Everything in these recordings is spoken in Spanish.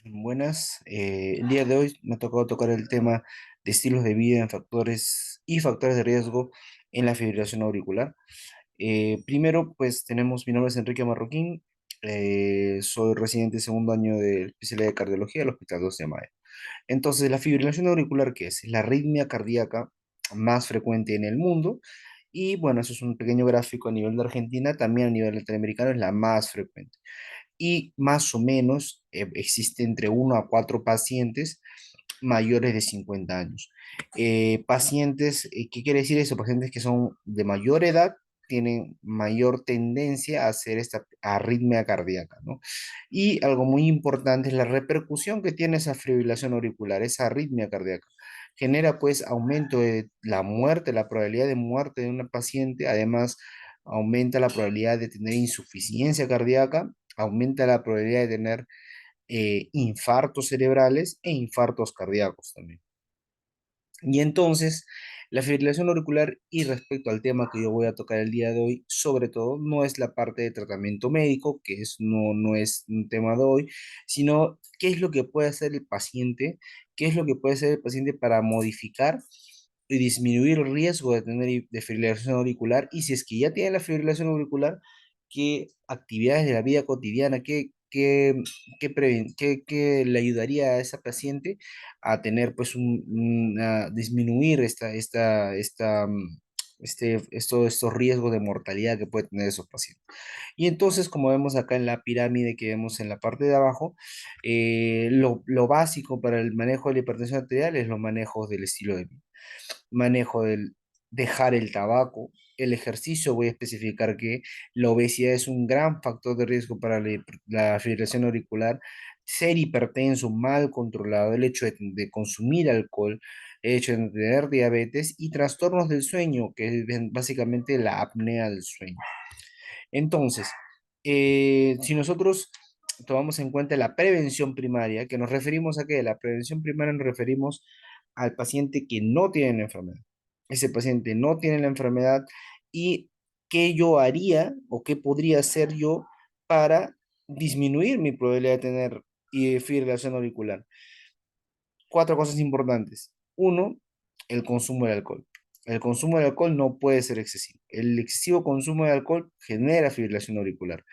Buenas, el día de hoy me ha tocado tocar el tema de estilos de vida en factores de riesgo en la fibrilación auricular. Primero, pues mi nombre es Enrique Marroquín, soy residente de segundo año de especialidad de cardiología del Hospital 12 de Mayo. Entonces, la fibrilación auricular, ¿qué es? Es la arritmia cardíaca más frecuente en el mundo y bueno, eso es un pequeño gráfico a nivel de Argentina, también a nivel latinoamericano es la más frecuente y más o menos existe entre 1 a 4 pacientes mayores de 50 años. Pacientes, ¿qué quiere decir eso? Pacientes que son de mayor edad tienen mayor tendencia a hacer esta arritmia cardíaca, ¿no? Y algo muy importante es la repercusión que tiene esa fibrilación auricular, esa arritmia cardíaca. Genera pues aumento de la muerte, la probabilidad de muerte de una paciente, además aumenta la probabilidad de tener insuficiencia cardíaca, aumenta la probabilidad de tener infartos cerebrales e infartos cardíacos también. Y entonces, la fibrilación auricular, y respecto al tema que yo voy a tocar el día de hoy, sobre todo, no es la parte de tratamiento médico, no es un tema de hoy, sino qué es lo que puede hacer el paciente, qué es lo que puede hacer el paciente para modificar y disminuir el riesgo de tener de fibrilación auricular, y si es que ya tiene la fibrilación auricular, qué actividades de la vida cotidiana, qué le ayudaría a esa paciente a tener pues a disminuir estos riesgos de mortalidad que puede tener esos pacientes. Y entonces, como vemos acá en la pirámide que vemos en la parte de abajo, lo básico para el manejo de la hipertensión arterial es los manejos del estilo de vida. Manejo del dejar el tabaco, el ejercicio, voy a especificar que la obesidad es un gran factor de riesgo para la fibrilación auricular, ser hipertenso, mal controlado, el hecho de consumir alcohol, el hecho de tener diabetes y trastornos del sueño, que es básicamente la apnea del sueño. Entonces, si nosotros tomamos en cuenta la prevención primaria, que nos referimos a qué, la prevención primaria nos referimos al paciente que no tiene la enfermedad. Ese paciente no tiene la enfermedad y qué yo haría o qué podría hacer yo para disminuir mi probabilidad de tener fibrilación auricular. Cuatro cosas importantes. Uno, el consumo del alcohol. El consumo de alcohol no puede ser excesivo. El excesivo consumo de alcohol genera fibrilación auricular.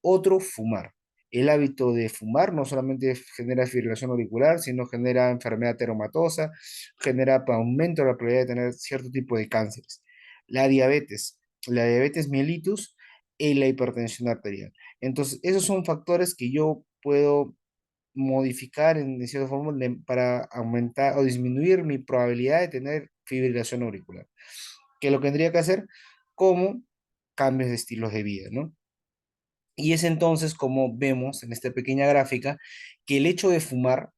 Otro, fumar. El hábito de fumar no solamente genera fibrilación auricular, sino genera enfermedad teromatosa, genera aumento de la probabilidad de tener cierto tipo de cánceres. La diabetes mellitus y la hipertensión arterial. Entonces, esos son factores que yo puedo modificar de cierta forma para aumentar o disminuir mi probabilidad de tener fibrilación auricular. Que lo que tendría que hacer como cambios de estilos de vida, ¿no? Y es entonces como vemos en esta pequeña gráfica que el hecho de fumar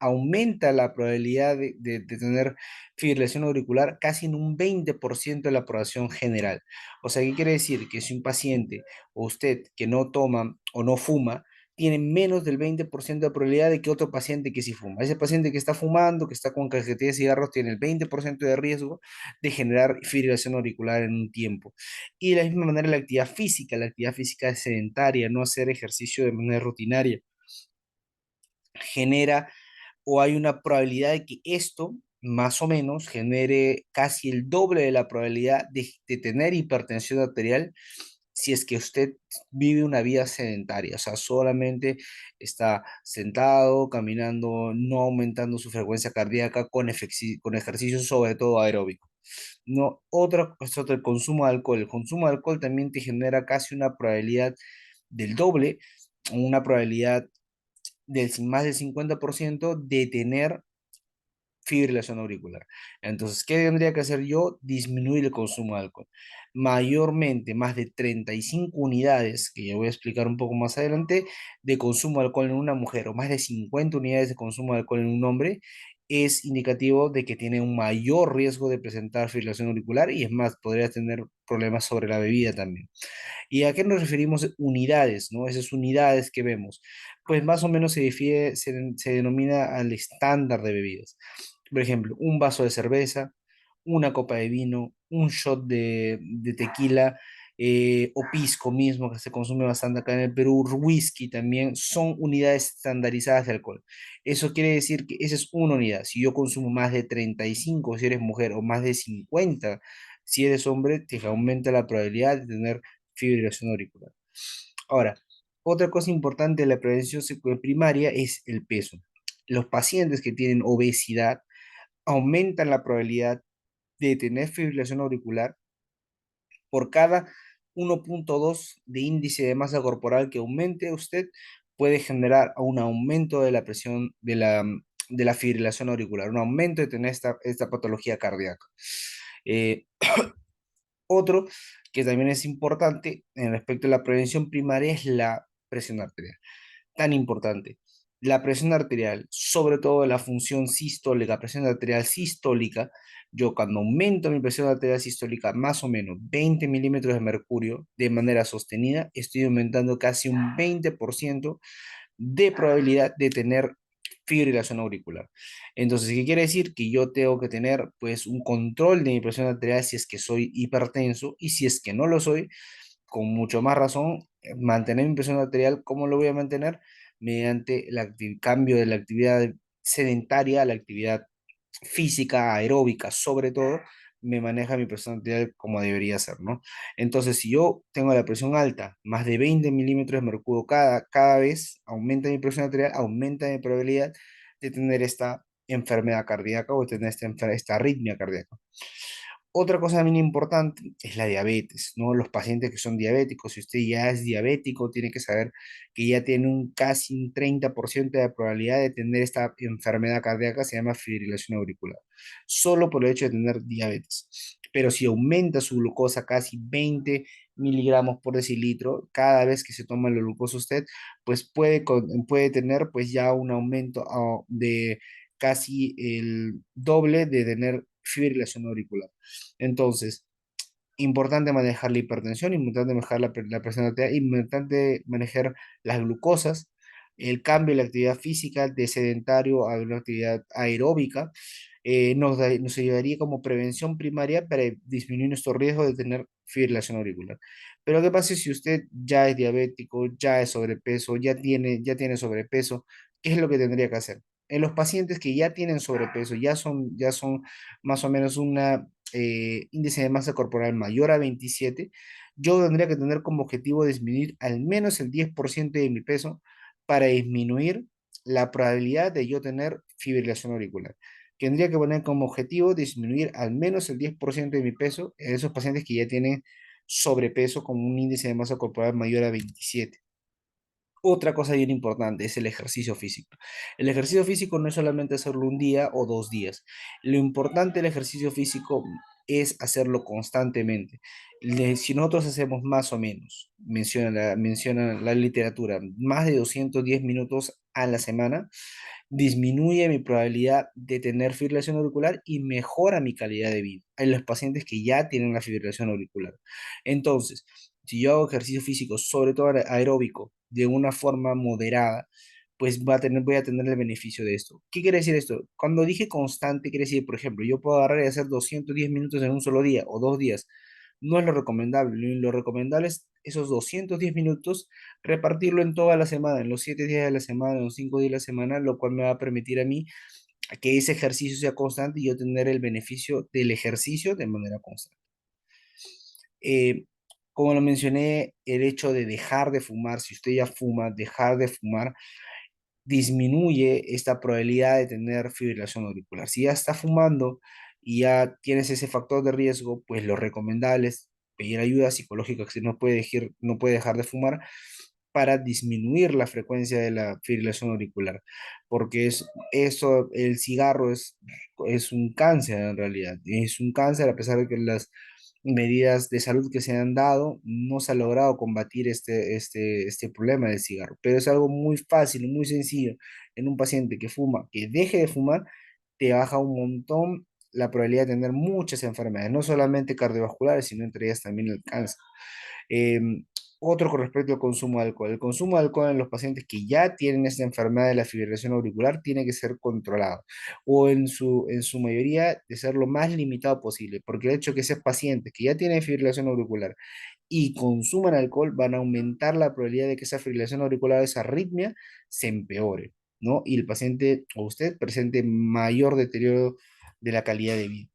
aumenta la probabilidad de tener fibrilación auricular casi en un 20% de la población general. O sea, ¿qué quiere decir? Que si un paciente o usted que no toma o no fuma, tiene menos del 20% de probabilidad de que otro paciente que sí fuma. Ese paciente que está fumando, que está con cajetilla de cigarros, tiene el 20% de riesgo de generar fibrilación auricular en un tiempo. Y de la misma manera la actividad física es sedentaria, no hacer ejercicio de manera rutinaria, genera o hay una probabilidad de que esto, más o menos, genere casi el doble de la probabilidad de tener hipertensión arterial si es que usted vive una vida sedentaria, o sea, solamente está sentado, caminando, no aumentando su frecuencia cardíaca con ejercicios, sobre todo aeróbicos. No, otra cosa, el consumo de alcohol. El consumo de alcohol también te genera casi una probabilidad del doble, una probabilidad más del 50% de tener fibrilación auricular. Entonces, ¿qué tendría que hacer yo? Disminuir el consumo de alcohol. Mayormente, más de 35 unidades, que ya voy a explicar un poco más adelante, de consumo de alcohol en una mujer o más de 50 unidades de consumo de alcohol en un hombre, es indicativo de que tiene un mayor riesgo de presentar fibrilación auricular y es más, podría tener problemas sobre la bebida también. ¿Y a qué nos referimos unidades, no? Esas unidades que vemos, pues más o menos se denomina al estándar de bebidas. Por ejemplo, un vaso de cerveza, una copa de vino, un shot de tequila. o pisco mismo, que se consume bastante acá en el Perú, whisky también, son unidades estandarizadas de alcohol. Eso quiere decir que esa es una unidad. Si yo consumo más de 35 si eres mujer, o más de 50 si eres hombre, te aumenta la probabilidad de tener fibrilación auricular. Ahora, otra cosa importante de la prevención primaria es el peso. Los pacientes que tienen obesidad aumentan la probabilidad de tener fibrilación auricular por cada 1,2 de índice de masa corporal que aumente usted, puede generar un aumento de la presión de la fibrilación auricular, un aumento de tener esta patología cardíaca. Eh, Otro que también es importante en respecto a la prevención primaria es la presión arterial. Tan importante. La presión arterial, sobre todo la función sistólica, presión arterial sistólica, yo cuando aumento mi presión arterial sistólica más o menos 20 milímetros de mercurio de manera sostenida, estoy aumentando casi un 20% de probabilidad de tener fibrilación auricular. Entonces, ¿qué quiere decir? Que yo tengo que tener pues un control de mi presión arterial si es que soy hipertenso, y si es que no lo soy, con mucho más razón, mantener mi presión arterial. ¿Cómo lo voy a mantener? Mediante el cambio de la actividad sedentaria a la actividad física, aeróbica, sobre todo, me maneja mi presión arterial como debería ser, ¿no? Entonces, si yo tengo la presión alta, más de 20 milímetros de mercurio cada vez, aumenta mi presión arterial, aumenta mi probabilidad de tener esta enfermedad cardíaca o de tener esta arritmia cardíaca. Otra cosa también importante es la diabetes, ¿no? Los pacientes que son diabéticos, si usted ya es diabético, tiene que saber que ya tiene casi un 30% de probabilidad de tener esta enfermedad cardíaca, se llama fibrilación auricular, solo por el hecho de tener diabetes. Pero si aumenta su glucosa casi 20 miligramos por decilitro cada vez que se toma la glucosa usted, pues puede tener pues ya un aumento de casi el doble de tener fibrilación auricular. Entonces, importante manejar la hipertensión, importante manejar la presión arterial, importante manejar las glucosas, el cambio de la actividad física de sedentario a una actividad aeróbica, nos ayudaría como prevención primaria para disminuir nuestro riesgo de tener fibrilación auricular. Pero ¿qué pasa si usted ya es diabético, ya es sobrepeso, ya tiene sobrepeso? ¿Qué es lo que tendría que hacer? En los pacientes que ya tienen sobrepeso, ya son más o menos una índice de masa corporal mayor a 27, yo tendría que tener como objetivo disminuir al menos el 10% de mi peso para disminuir la probabilidad de yo tener fibrilación auricular. Tendría que poner como objetivo disminuir al menos el 10% de mi peso en esos pacientes que ya tienen sobrepeso con un índice de masa corporal mayor a 27. Otra cosa bien importante es el ejercicio físico. El ejercicio físico no es solamente hacerlo un día o 2 días. Lo importante del ejercicio físico es hacerlo constantemente. Si nosotros hacemos más o menos, menciona la literatura, más de 210 minutos a la semana, disminuye mi probabilidad de tener fibrilación auricular y mejora mi calidad de vida en los pacientes que ya tienen la fibrilación auricular. Entonces, si yo hago ejercicio físico, sobre todo aeróbico, de una forma moderada, pues voy a tener el beneficio de esto. ¿Qué quiere decir esto? Cuando dije constante, quiere decir, por ejemplo, yo puedo agarrar y hacer 210 minutos en un solo día o 2 días. No es lo recomendable. Lo recomendable es esos 210 minutos repartirlo en toda la semana, en los 7 días de la semana, en los 5 días de la semana, lo cual me va a permitir a mí que ese ejercicio sea constante y yo tener el beneficio del ejercicio de manera constante. Eh, Como lo mencioné, el hecho de dejar de fumar, si usted ya fuma, dejar de fumar disminuye esta probabilidad de tener fibrilación auricular. Si ya está fumando y ya tienes ese factor de riesgo, pues lo recomendable es pedir ayuda psicológica, que no puede dejar de fumar, para disminuir la frecuencia de la fibrilación auricular, porque el cigarro es un cáncer en realidad, es un cáncer a pesar de que las medidas de salud que se han dado, no se ha logrado combatir este problema del cigarro, pero es algo muy fácil, muy sencillo. En un paciente que fuma, que deje de fumar, te baja un montón la probabilidad de tener muchas enfermedades, no solamente cardiovasculares, sino entre ellas también el cáncer. Eh, Otro con respecto al consumo de alcohol. El consumo de alcohol en los pacientes que ya tienen esta enfermedad de la fibrilación auricular tiene que ser controlado, o en su mayoría de ser lo más limitado posible, porque el hecho de que ese paciente que ya tiene fibrilación auricular y consuman alcohol, van a aumentar la probabilidad de que esa fibrilación auricular, esa arritmia, se empeore, ¿no? Y el paciente o usted presente mayor deterioro de la calidad de vida.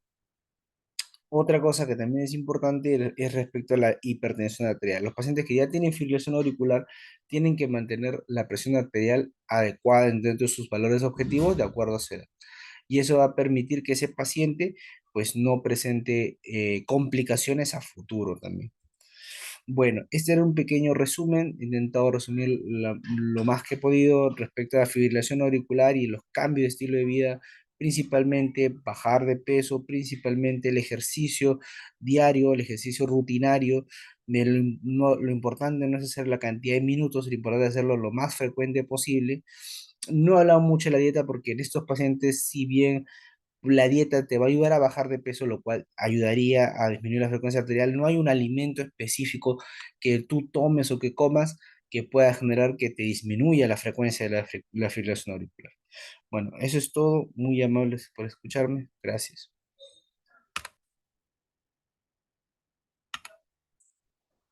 Otra cosa que también es importante es respecto a la hipertensión arterial. Los pacientes que ya tienen fibrilación auricular tienen que mantener la presión arterial adecuada dentro de sus valores objetivos de acuerdo a su edad. Y eso va a permitir que ese paciente pues no presente complicaciones a futuro también. Bueno, este era un pequeño resumen, he intentado resumir lo más que he podido respecto a la fibrilación auricular y los cambios de estilo de vida, principalmente bajar de peso, principalmente el ejercicio diario, el ejercicio rutinario. Lo importante no es hacer la cantidad de minutos, lo importante es hacerlo lo más frecuente posible. No he hablado mucho de la dieta porque en estos pacientes, si bien la dieta te va a ayudar a bajar de peso, lo cual ayudaría a disminuir la frecuencia arterial. No hay un alimento específico que tú tomes o que comas que pueda generar que te disminuya la frecuencia de la fibrilación auricular. Bueno, eso es todo. Muy amables por escucharme. Gracias.